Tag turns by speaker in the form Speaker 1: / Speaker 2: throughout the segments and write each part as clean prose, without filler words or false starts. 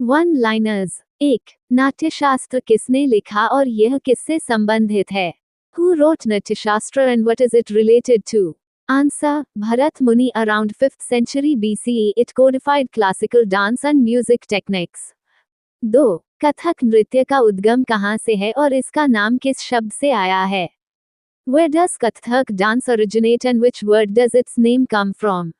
Speaker 1: One liners. 1. Natyashastra किसने लिखा और यह किससे संबंधित है? Who wrote Natyashastra and what is it related to? Answer. Bharat Muni. Around 5th century BCE it codified classical dance and music techniques. 2. Kathak नृत्य का उद्गम कहाँ से है और इसका नाम किस शब्द से आया है? Where does Kathak dance originate and which word does its name come from?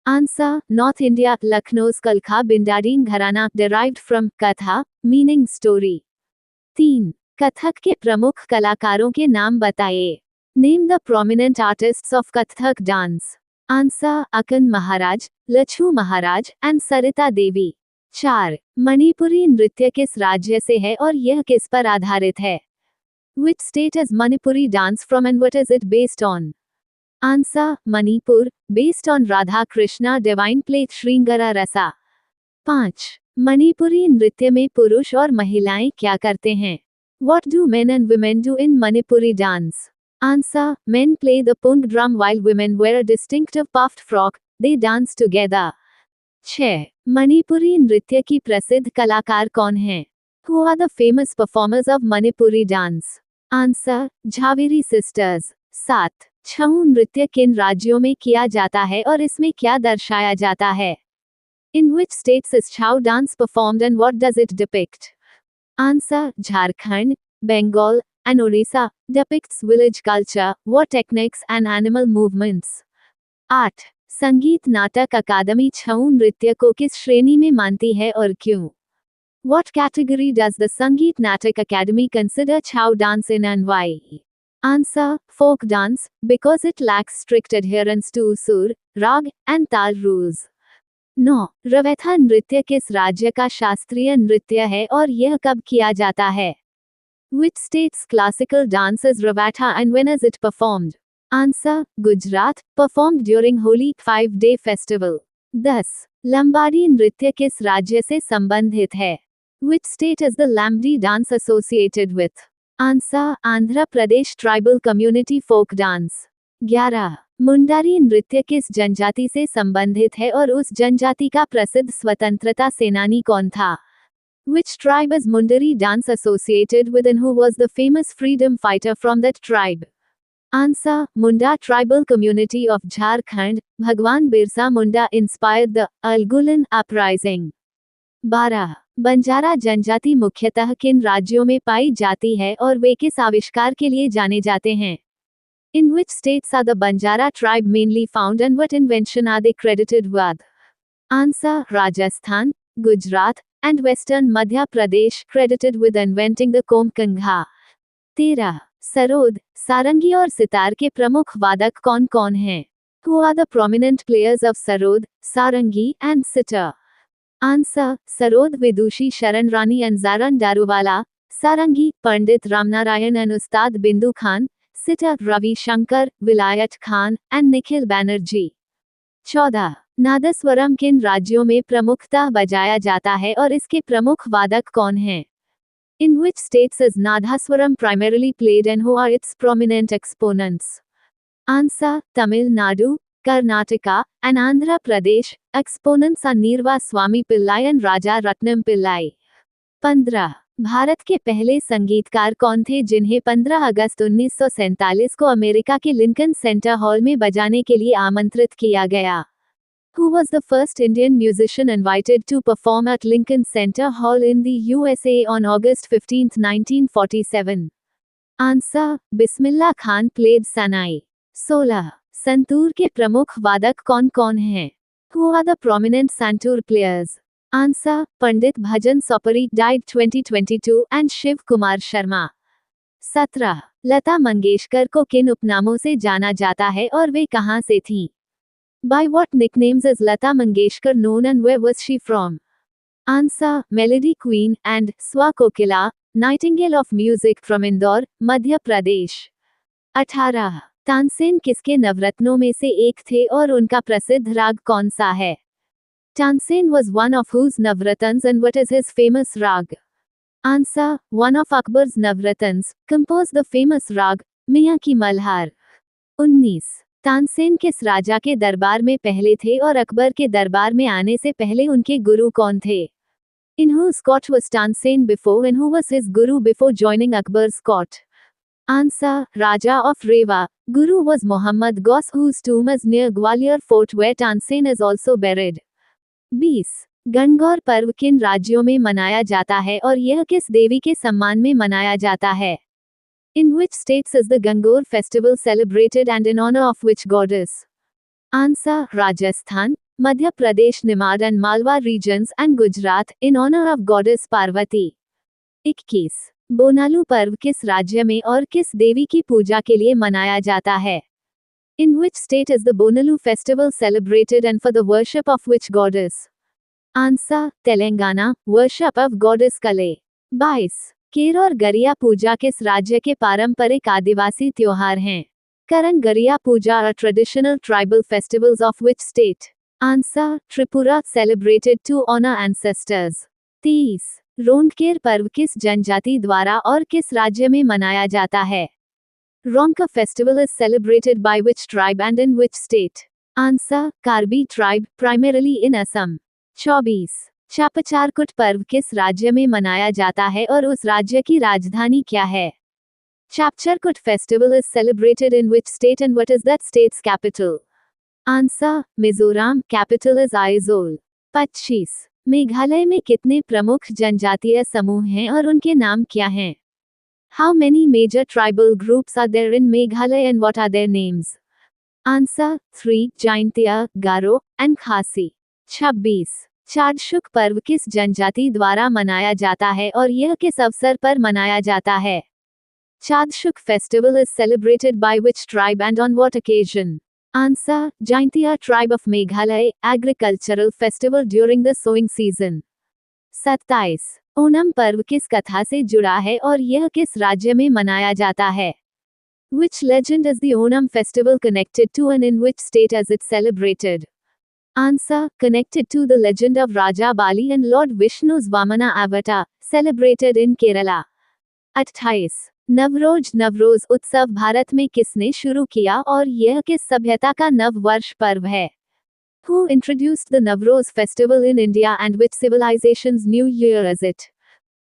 Speaker 1: Answer. North India. Lucknow's Kalkha Bindarin Gharana derived from Katha, meaning story. 3. Kathak के प्रमुख कलाकारों के नाम बताइए. Name the prominent artists of Kathak dance. Answer. Akan Maharaj, Lachu Maharaj and Sarita Devi. 4. Manipuri नृत्य किस राज्य से है और यह किस पर आधारित है? Which state is Manipuri dance from and what is it based on? Answer. Manipur, based on Radha Krishna divine play Sringara Rasa. 5. Manipuri नृत्य में पुरुष और महिलाएं क्या करते हैं? What do men and women do in Manipuri dance? Answer. Men play the pung drum while women wear a distinctive puffed frock. They dance together. 6. Manipuri नृत्य की प्रसिद्ध कलाकार कौन हैं? Who are the famous performers of Manipuri dance? Answer. Jhaveri sisters. 7. छऊ नृत्य किन राज्यों में किया जाता है और इसमें क्या दर्शाया जाता है? In which states is Chhau dance performed and what does it depict? Answer. Jharkhand, Bengal, and Orissa. Depicts village culture, war techniques and animal movements. 8. संगीत नाटक अकादमी छऊ नृत्य को किस श्रेणी में मानती है और क्यों? What category does the Sangeet Natak Academy consider Chhau dance in and why? Answer. Folk dance, because it lacks strict adherence to sur, rag, and tal rules. 9. रवैथा नृत्य किस राज्य का शास्त्रीय नृत्य है और यह कब किया जाता है? Which state's classical dance is Ravatha and when is it performed? Answer. Gujarat, performed during Holi 5-day festival. 10. Lambadi नृत्य किस राज्य से संबंधित है? Which state is the Lambdi dance associated with? Answer. Andhra Pradesh tribal community folk dance. 11. Mundari नृत्य किस जनजाति से संबंधित है और उस जनजाति का प्रसिद्ध स्वतंत्रता सेनानी कौन था? Which tribe is Mundari dance associated with and who was the famous freedom fighter from that tribe? Answer. Munda tribal community of Jharkhand. Bhagwan Birsa Munda inspired the Algulan uprising. 12. Banjara जनजाति मुख्यतः किन राज्यों में पाई जाती है और वे किस आविष्कार के लिए जाने जाते हैं? In which states are the Banjara tribe mainly found and what invention are they credited with? Answer. Rajasthan, Gujarat, and western Madhya Pradesh credited with inventing the Komkangha. 13. Sarod, सारंगी और सितार के प्रमुख वादक कौन कौन हैं? Who are the prominent players of sarod, sarangi and sitar? Answer. Sarod विदुषी शरण रानी अंजारन दारूवाला, सारंगी पंडित Ramnarayan and उस्ताद बिंदु खान, सितार रवि शंकर, विलायत खान and निखिल बैनर्जी. 14. नादस्वरम किन राज्यों में प्रमुखतः बजाया जाता है और इसके प्रमुख वादक कौन हैं? In which states is Nadhaswaram primarily played and who are its prominent exponents? Answer. Tamil Nadu, Karnataka, and Andhra Pradesh. Exponents are Nirva Swami Pillai and Raja Ratnam Pillai. 15. Bharat के पहले संगीतकार कौन थे जिन्हें 15 अगस्त 1947 को अमेरिका के लिंकन सेंटर हॉल में बजाने के लिए आमंत्रित किया गया? Who was the first Indian musician invited to perform at Lincoln Center Hall in the USA on August 15, 1947? Answer. Bismillah Khan played Sanai. 16. Santoor के प्रमुख वादक कौन कौन हैं? Who are the prominent santoor players? Answer. Pandit Bhajan Sopari died 2022 and Shiv Kumar Sharma. 17. Lata Mangeshkar को किन उपनामों से जाना जाता है और वे कहां से थीं? By what nicknames is Lata Mangeshkar known and where was she from? Answer. Melody Queen and Swa Kokila, Nightingale of Music from Indore, Madhya Pradesh. 18. Tansen किसके नवरत्नों में से एक थे और उनका प्रसिद्ध राग कौन सा है? Tansen was one of whose Navratans and what is his famous rag? Answer. One of Akbar's Navratans, composed the famous rag, Miyan Ki Malhar. 19. Tansen किस राजा के दरबार में पहले थे और अकबर के दरबार में आने से पहले उनके गुरु कौन थे? In whose court was Tansen before and who was his guru before joining Akbar's court? Answer, Raja of Rewa. Guru was Muhammad Ghaus, whose tomb is near Gwalior Fort where Tansen is also buried. 20. Gangaur पर्व किन राज्यों में मनाया जाता है और यह किस देवी के सम्मान में मनाया जाता है? In which states is the Gangaur festival celebrated and in honor of which goddess? Answer, Rajasthan, Madhya Pradesh, Nimad and Malwa regions and Gujarat, in honor of goddess Parvati. 21. Bonalu पर्व किस राज्य में और किस देवी की पूजा के लिए मनाया जाता है? In which state is the Bonalu festival celebrated and for the worship of which goddess? Answer, Telangana, worship of goddess Kale. 22. केर और गरिया पूजा किस राज्य के पारंपरिक आदिवासी त्योहार हैं? Karan Gariya Puja are traditional tribal festivals of which state? Answer, Tripura, celebrated to honor ancestors. 30. रोंगकेर पर्व किस जनजाति द्वारा और किस राज्य में मनाया जाता है? Ronka festival is celebrated by which tribe and in which state? Answer, Karbi tribe, primarily in Assam. 24. चापचारकुट पर्व किस राज्य में मनाया जाता है और उस राज्य की राजधानी क्या है? Chapcharkut festival is celebrated in which state and what is that state's capital? Answer, Mizoram, capital is Aizawl. 25. Meghalaya में कितने प्रमुख जनजातीय समूह हैं और उनके नाम क्या हैं? How many major tribal groups are there in Meghalaya and what are their names? Answer, 3, Jaintia, Garo, and Khasi. 26. चार्डशुक पर्व किस जनजाति द्वारा मनाया जाता है और यह किस अवसर पर मनाया जाता है? Chadshuk festival is celebrated by which tribe and on what occasion? Answer, Jaintia tribe of Meghalaya, agricultural festival during the sowing season. 27. Onam पर्व किस कथा से जुड़ा है और यह किस राज्य में मनाया जाता है? Which legend is the Onam festival connected to and in which state is it celebrated? Answer, connected to the legend of Raja Bali and Lord Vishnu's Vamana avatar, celebrated in Kerala. 28. Navroz उत्सव भारत में किसने शुरू किया और यह किस सभ्यता का नव वर्ष पर्व है? Who introduced the Navroz festival in India and which civilization's new year is it?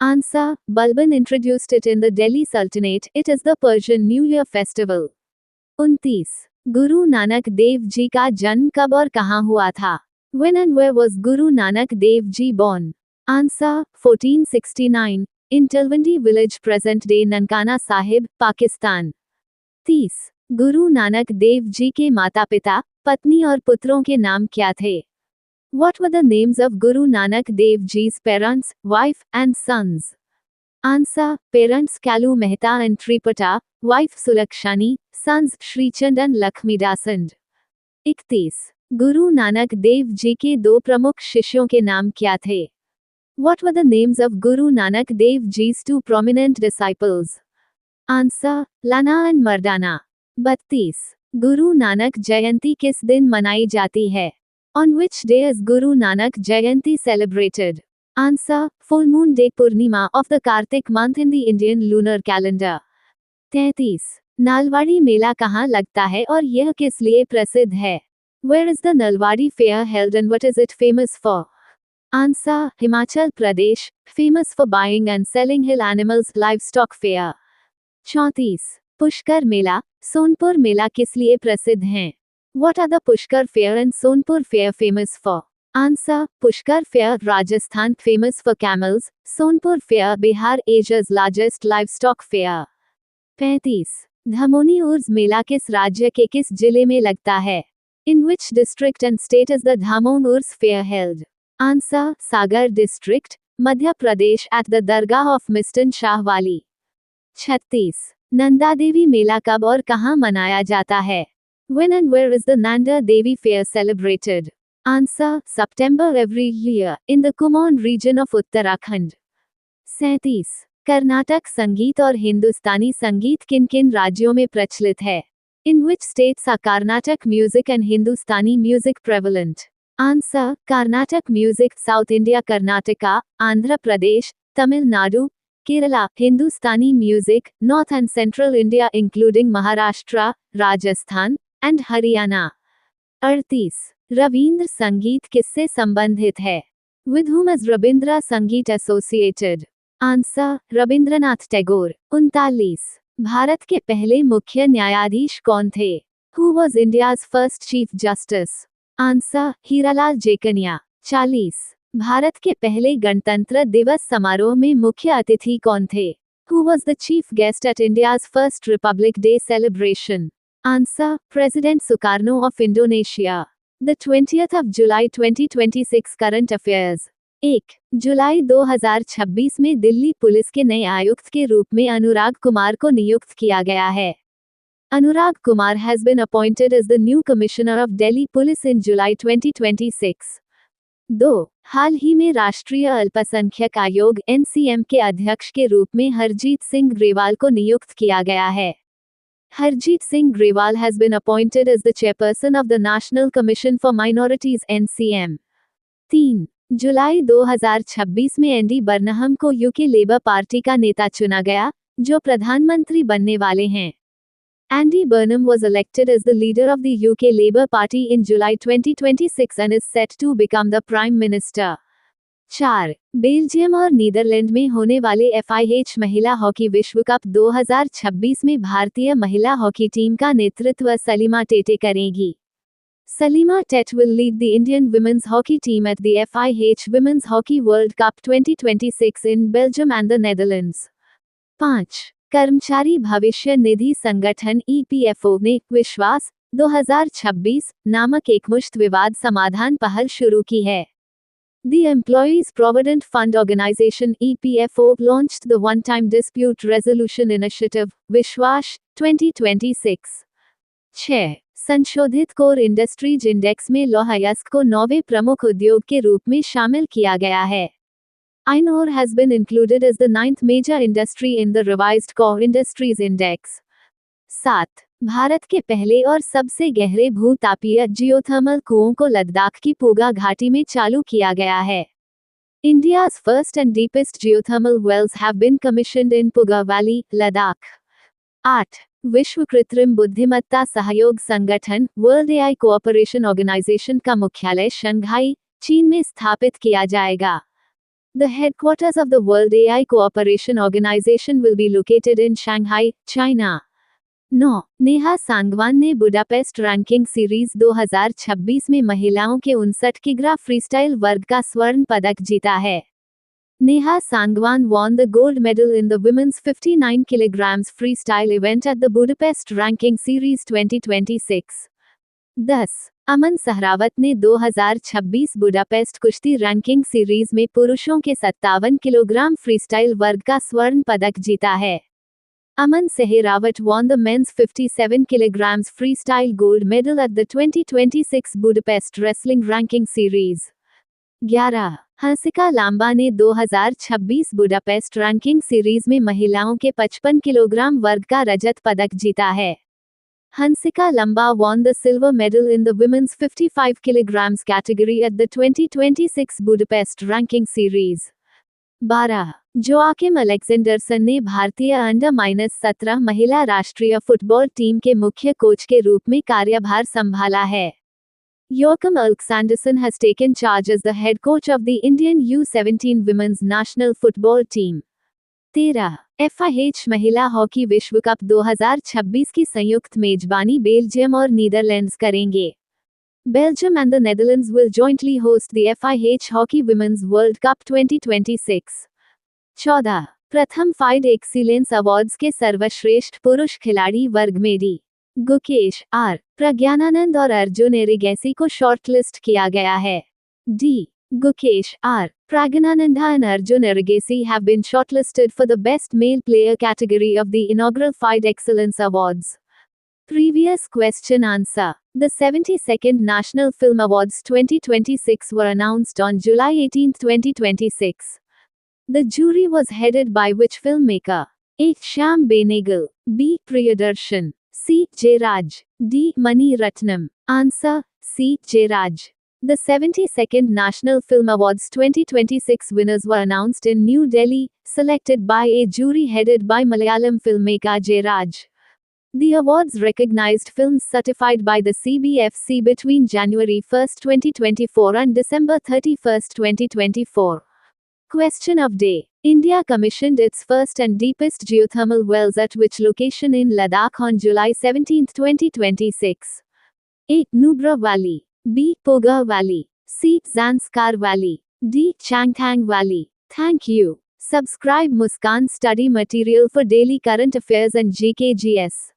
Speaker 1: Answer, Balban introduced it in the Delhi Sultanate. It is the Persian New Year festival. 29. Guru Nanak Dev ji का जन्म कब और कहाँ हुआ था? When and where was Guru Nanak Dev Ji born? Answer, 1469. In Talwandi village present day Nankana Sahib, Pakistan. 30. Guru Nanak Dev ji के माता पिता, पत्नी और पुत्रों के नाम क्या थे? What were the names of Guru Nanak Dev Ji's parents, wife, and sons? Answer, parents Kalu Mehta and Tripata, wife Sulakshani, sons Shrichand and Lakhmidasand. 31. Guru Nanak Dev ji के दो प्रमुख शिष्यों के नाम क्या थे? What were the names of Guru Nanak Dev Ji's two prominent disciples? Answer, Lana and Mardana. 32. Guru Nanak जयंती किस दिन मनाई जाती है? On which day is Guru Nanak Jayanti celebrated? Answer, full moon day Purnima of the Kartik month in the Indian lunar calendar. 33. Nalwadi मेला कहाँ लगता है और यह किस लिए प्रसिद्ध है? Where is the Nalwadi fair held and what is it famous for? Answer, Himachal Pradesh, famous for buying and selling hill animals livestock fair. 34. Pushkar मेला, सोनपुर मेला किस लिए प्रसिद्ध हैं? What are the Pushkar fair and Sonpur fair famous for? Answer, Pushkar fair, Rajasthan, famous for camels, Sonpur fair, Bihar, Asia's largest livestock fair. 35. Dhamoni उर्स मेला किस राज्य के किस जिले में लगता है? In which district and state is the Dhamon Urs fair held? Answer, Sagar district, Madhya Pradesh at the Dargah of Mistan Shah Wali. 36. Nanda Devi मेला कब और कहाँ मनाया जाता है? When and where is the Nanda Devi fair celebrated? Answer, September every year, in the Kumaon region of Uttarakhand. 37. Karnataka संगीत और हिंदुस्तानी संगीत किन किन राज्यों में प्रचलित है? In which states are Carnatic music and Hindustani music prevalent? Answer, Carnatic music, South India, Karnataka, Andhra Pradesh, Tamil Nadu, Kerala, Hindustani music, North and Central India including Maharashtra, Rajasthan, and Haryana. 38. Ravindra संगीत किससे संबंधित है? With whom is Rabindra Sangeet associated? Answer: Rabindranath Tagore. 39। Bharat के पहले मुख्य न्यायाधीश कौन थे? Who was India's first Chief Justice? Answer: Hiralal जेकनिया। 40। Bharat के पहले गणतंत्र दिवस समारोह में मुख्य अतिथि कौन थे? Who was the chief guest at India's first Republic Day celebration? Answer: President Sukarno of Indonesia। The 20th of July 2026 current affairs। 1 जुलाई 2026 में दिल्ली पुलिस के नए आयुक्त के रूप में अनुराग कुमार को नियुक्त किया गया है। Anurag Kumar has been appointed as the new Commissioner of Delhi Police in July 2026। 2 हाल ही में राष्ट्रीय अल्पसंख्यक आयोग (NCM) के अध्यक्ष के रूप में हरजीत सिंह ग्रेवाल को नियुक्त किया गया है। Harjeet Singh Grewal has been appointed as the chairperson of the National Commission for Minorities (NCM). 3 जुलाई 2026 में एंडी बर्नहम को यूके लेबर पार्टी का नेता चुना गया, जो प्रधानमंत्री बनने वाले हैं। Andy Burnham was elected as the leader of the UK Labour Party in July 2026 and is set to become the Prime Minister। 4 Belgium और नीदरलैंड में होने वाले FIH महिला हॉकी विश्व कप 2026 में भारतीय महिला हॉकी टीम का नेतृत्व सलीमा टेटे करेगी। Salima Tet will lead the Indian women's hockey team at the FIH Women's Hockey World Cup 2026 in Belgium and the Netherlands। 5 कर्मचारी भविष्य निधि संगठन EPFO ने विश्वास 2026 नामक एकमुश्त विवाद समाधान पहल शुरू की है। The Employees Provident Fund Organization EPFO launched the One-Time Dispute Resolution Initiative, विश्वास 2026। 6 संशोधित कोर इंडस्ट्रीज इंडेक्स में लौह अयस्क को 9वें प्रमुख उद्योग के रूप में शामिल किया गया है। Iron ore has been included as the 9th major industry in the revised core industries index। 7 Bharat के पहले और सबसे गहरे भू-तापीय जियोथर्मल कुओं को लद्दाख की पूगा घाटी में चालू किया गया है। India's first and deepest geothermal wells have been commissioned in Puga Valley, Ladakh। 8 विश्व कृत्रिम बुद्धिमत्ता सहयोग संगठन वर्ल्ड AI कोऑपरेशन ऑर्गेनाइजेशन का मुख्यालय शंघाई, चीन में स्थापित किया जाएगा। The headquarters of the World AI Cooperation Organization will be located in Shanghai, China। 9 Neha Sangwan ने बुडापेस्ट रैंकिंग सीरीज 2026 में महिलाओं के 59 किग्रा फ्रीस्टाइल वर्ग का स्वर्ण पदक जीता है। Neha Sangwan won the gold medal in the women's 59 kg freestyle event at the Budapest Ranking Series 2026। 10 अमन सहरावत ने 2026 बुडापेस्ट कुश्ती रैंकिंग सीरीज में पुरुषों के 57 किलोग्राम फ्रीस्टाइल वर्ग का स्वर्ण पदक जीता है। Aman Sehrawat won the men's 57 kg freestyle gold medal at the 2026 Budapest Wrestling Ranking Series। 11 Hansika Lamba ने 2026 बुडापेस्ट रैंकिंग सीरीज में महिलाओं के 55 किलोग्राम वर्ग का रजत पदक जीता है। हंसिका लंबा won the silver medal in the women's 55 kg category at the 2026 Budapest Ranking Series। 12 Joaquim अलेक्जेंडरसन ने भारतीय अंडर-17 महिला राष्ट्रीय फुटबॉल टीम के मुख्य कोच के रूप में कार्यभार संभाला है। Joachim Alexanderson has taken charge as the head coach of the Indian U17 women's national football team। 13 FIH महिला हॉकी विश्व कप 2026 की संयुक्त मेजबानी बेल्जियम और नीदरलैंड्स करेंगे। Belgium and the Netherlands will jointly host the FIH Hockey Women's World Cup 2026। 14 प्रथम FIDE excellence awards के सर्वश्रेष्ठ पुरुष खिलाड़ी वर्ग में डी गुकेश आर प्रज्ञानानंद और अर्जुन एरिगैसी को शॉर्टलिस्ट किया गया है। D Gukesh R Pragnanandha and Arjun Erigesi have been shortlisted for the Best Male Player category of the inaugural FIDE Excellence Awards। Previous question answer. The 72nd National Film Awards 2026 were announced on July 18, 2026. The jury was headed by which filmmaker? A. Shyam Benegal, B. Priyadarshan, C. Jayraj, D. Mani Ratnam। Answer: C. Jayraj। The 72nd National Film Awards 2026 winners were announced in New Delhi, selected by a jury headed by Malayalam filmmaker Jayraj। The awards recognized films certified by the CBFC between January 1, 2024 and December 31, 2024. Question of day. India commissioned its first and deepest geothermal wells at which location in Ladakh on July 17, 2026? A. Nubra Valley. B. Poga Valley. C. Zanskar Valley. D. Changthang Valley. Thank you. Subscribe Muskan Study Material for daily current affairs and GKGS.